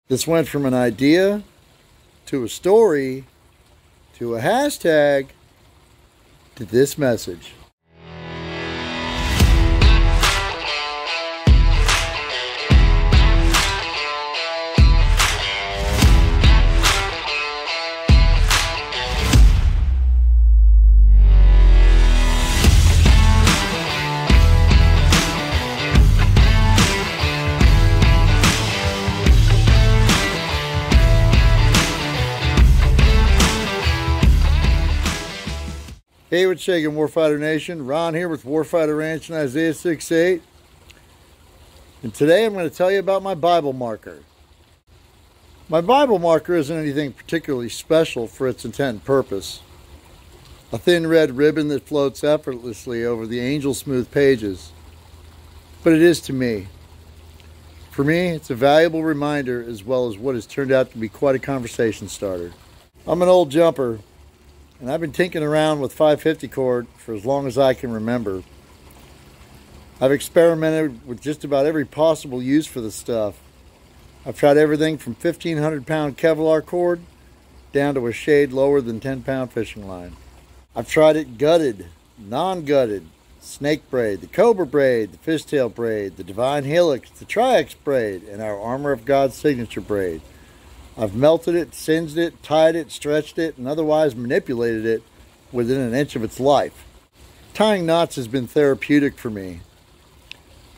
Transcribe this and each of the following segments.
This went from an idea to a story to a hashtag to this message. Hey, what's shaking, Warfighter Nation? Ron here with Warfighter Ranch and Isaiah 6:8. And today I'm going to tell you about my Bible marker. My Bible marker isn't anything particularly special for its intent and purpose. A thin red ribbon that floats effortlessly over the angel smooth pages. But it is to me. For me, it's a valuable reminder as well as what has turned out to be quite a conversation starter. I'm an old jumper, and I've been tinkering around with 550 cord for as long as I can remember. I've experimented with just about every possible use for the stuff. I've tried everything from 1,500 pound Kevlar cord down to a shade lower than 10 pound fishing line. I've tried it gutted, non-gutted, snake braid, the cobra braid, the fishtail braid, the divine helix, the triax braid, and our armor of God signature braid. I've melted it, singed it, tied it, stretched it, and otherwise manipulated it within an inch of its life. Tying knots has been therapeutic for me.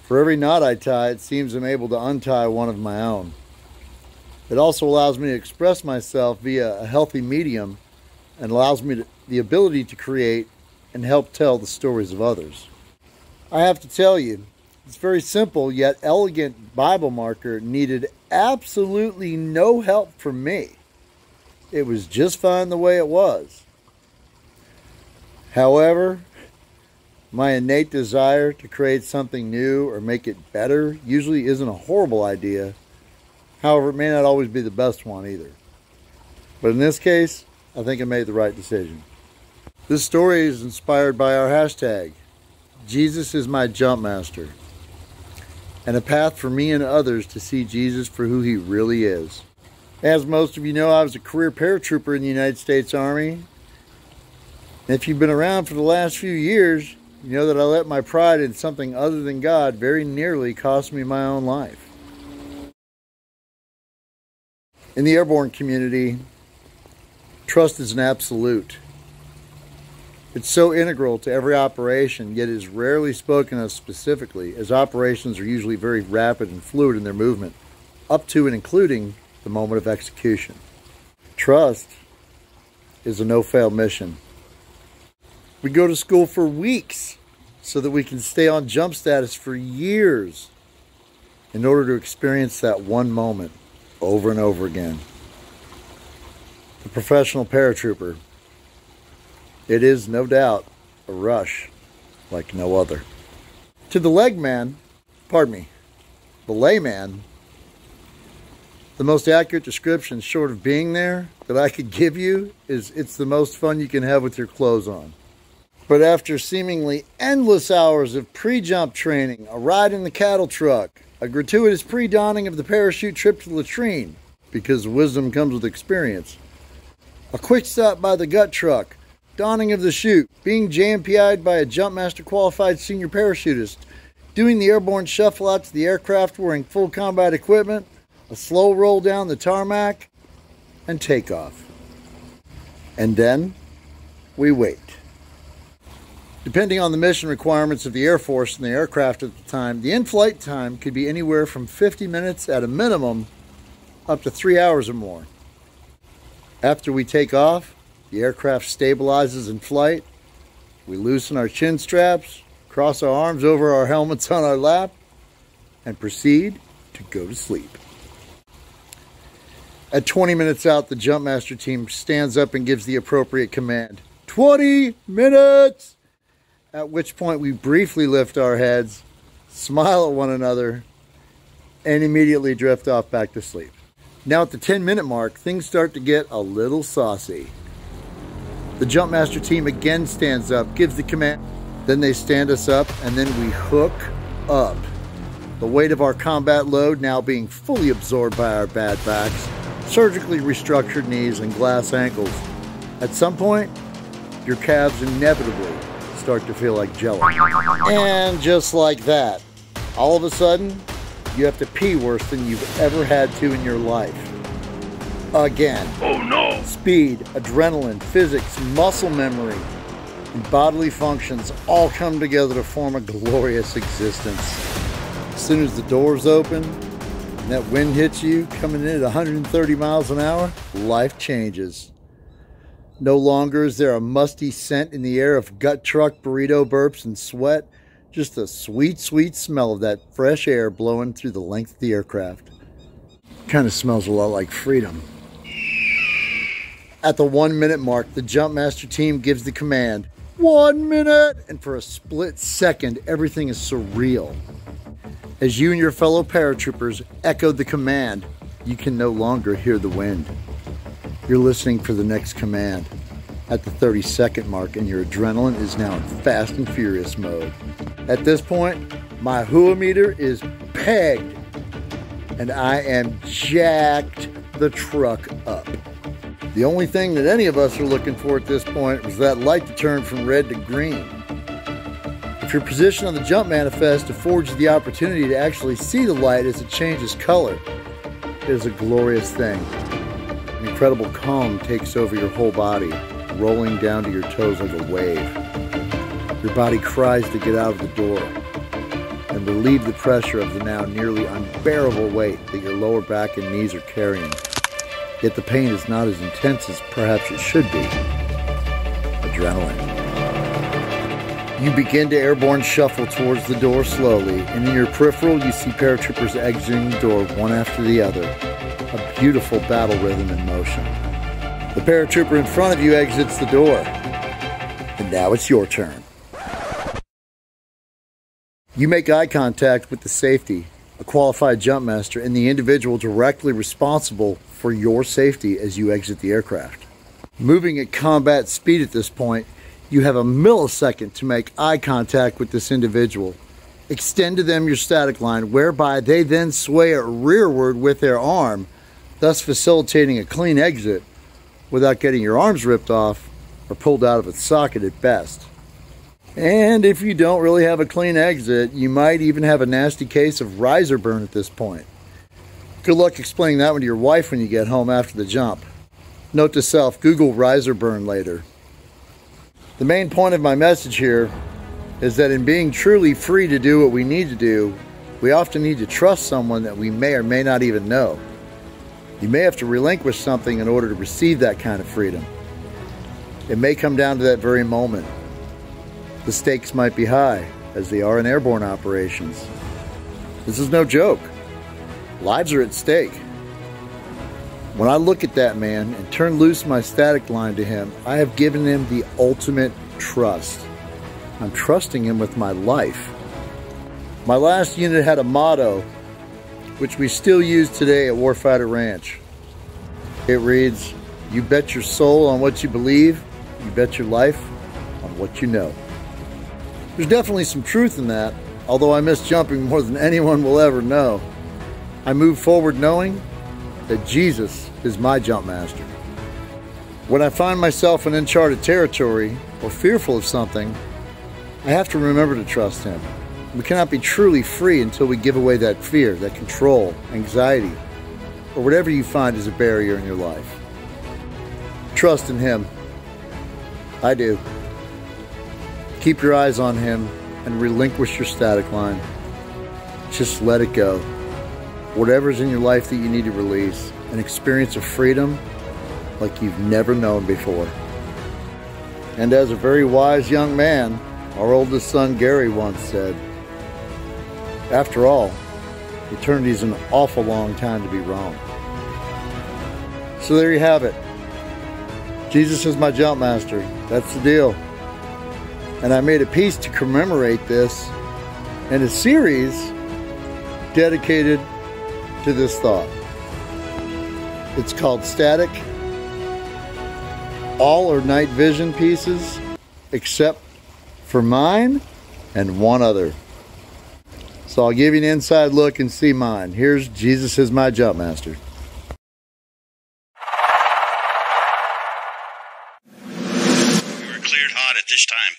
For every knot I tie, it seems I'm able to untie one of my own. It also allows me to express myself via a healthy medium and allows me the ability to create and help tell the stories of others. I have to tell you, this very simple yet elegant Bible marker needed absolutely no help from me. It was just fine the way it was. However, my innate desire to create something new or make it better usually isn't a horrible idea. However, it may not always be the best one either. But in this case, I think I made the right decision. This story is inspired by our hashtag, Jesus is my jump master, and a path for me and others to see Jesus for who he really is. As most of you know, I was a career paratrooper in the United States Army. And if you've been around for the last few years, you know that I let my pride in something other than God very nearly cost me my own life. In the airborne community, trust is an absolute. It's so integral to every operation, yet is rarely spoken of specifically, as operations are usually very rapid and fluid in their movement, up to and including the moment of execution. Trust is a no-fail mission. We go to school for weeks so that we can stay on jump status for years in order to experience that one moment over and over again. The professional paratrooper. It is, no doubt, a rush like no other. To the the layman, the most accurate description, short of being there, that I could give you is it's the most fun you can have with your clothes on. But after seemingly endless hours of pre-jump training, a ride in the cattle truck, a gratuitous pre-donning of the parachute trip to the latrine, because wisdom comes with experience, a quick stop by the gut truck, donning of the chute, being JMPI'd by a Jumpmaster qualified senior parachutist, doing the airborne shuffle out to the aircraft wearing full combat equipment, a slow roll down the tarmac, and takeoff. And then we wait. Depending on the mission requirements of the Air Force and the aircraft at the time, the in-flight time could be anywhere from 50 minutes at a minimum up to 3 hours or more. After we take off, the aircraft stabilizes in flight. We loosen our chin straps, cross our arms over our helmets on our lap, and proceed to go to sleep. At 20 minutes out, the Jumpmaster team stands up and gives the appropriate command, 20 minutes! At which point we briefly lift our heads, smile at one another, and immediately drift off back to sleep. Now at the 10-minute mark, things start to get a little saucy. The Jumpmaster team again stands up, gives the command, then they stand us up, and then we hook up. The weight of our combat load now being fully absorbed by our bad backs, surgically restructured knees, and glass ankles. At some point, your calves inevitably start to feel like jello. And just like that, all of a sudden, you have to pee worse than you've ever had to in your life. Again. Oh no! Speed, adrenaline, physics, muscle memory, and bodily functions all come together to form a glorious existence. As soon as the doors open and that wind hits you coming in at 130 miles an hour, life changes. No longer is there a musty scent in the air of gut truck burrito burps and sweat, just the sweet, sweet smell of that fresh air blowing through the length of the aircraft. Kind of smells a lot like freedom. At the 1 minute mark, the Jumpmaster team gives the command, 1 minute! And for a split second, everything is surreal. As you and your fellow paratroopers echo the command, you can no longer hear the wind. You're listening for the next command at the 30-second mark, and your adrenaline is now in fast and furious mode. At this point, my HUA meter is pegged, and I am jacked the truck up. The only thing that any of us are looking for at this point was that light to turn from red to green. If your position on the jump manifest affords you the opportunity to actually see the light as it changes color, it is a glorious thing. An incredible calm takes over your whole body, rolling down to your toes like a wave. Your body cries to get out of the door and relieve the pressure of the now nearly unbearable weight that your lower back and knees are carrying. Yet the pain is not as intense as perhaps it should be. Adrenaline. You begin to airborne shuffle towards the door slowly, and in your peripheral you see paratroopers exiting the door one after the other. A beautiful battle rhythm in motion. The paratrooper in front of you exits the door. And now it's your turn. You make eye contact with the safety, a qualified jump master, and the individual directly responsible for your safety as you exit the aircraft. Moving at combat speed at this point, you have a millisecond to make eye contact with this individual. Extend to them your static line, whereby they then sway it rearward with their arm, thus facilitating a clean exit without getting your arms ripped off or pulled out of its socket at best. And if you don't really have a clean exit, you might even have a nasty case of riser burn at this point. Good luck explaining that one to your wife when you get home after the jump. Note to self, Google riser burn later. The main point of my message here is that in being truly free to do what we need to do, we often need to trust someone that we may or may not even know. You may have to relinquish something in order to receive that kind of freedom. It may come down to that very moment. The stakes might be high, as they are in airborne operations. This is no joke. Lives are at stake. When I look at that man and turn loose my static line to him, I have given him the ultimate trust. I'm trusting him with my life. My last unit had a motto, which we still use today at Warfighter Ranch. It reads, "You bet your soul on what you believe, you bet your life on what you know." There's definitely some truth in that, although I miss jumping more than anyone will ever know. I move forward knowing that Jesus is my jump master. When I find myself in uncharted territory or fearful of something, I have to remember to trust him. We cannot be truly free until we give away that fear, that control, anxiety, or whatever you find is a barrier in your life. Trust in him. I do. Keep your eyes on him and relinquish your static line. Just let it go. Whatever's in your life that you need to release, an experience of freedom like you've never known before. And as a very wise young man, our oldest son Gary once said, after all, eternity is an awful long time to be wrong. So there you have it. Jesus is my jump master. That's the deal. And I made a piece to commemorate this in a series dedicated to this thought. It's called Static, All or Night Vision Pieces, except for mine and one other. So I'll give you an inside look and see mine. Here's Jesus is my jump master. We were cleared hot at this time.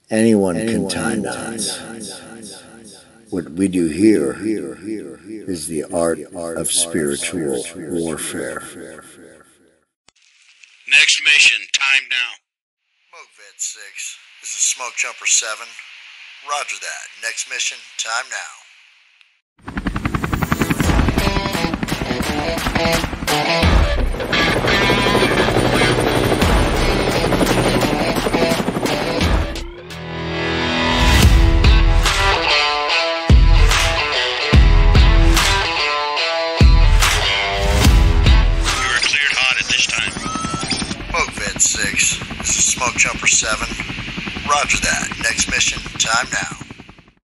Anyone can time dots. What we do here is the art of spiritual warfare. Next mission, time now. Smoke Vet 6, this is Smoke Jumper 7. Roger that. Next mission, time now. Smoke Vet 6, this is Smoke Jumper 7. Roger that. Next mission, time now.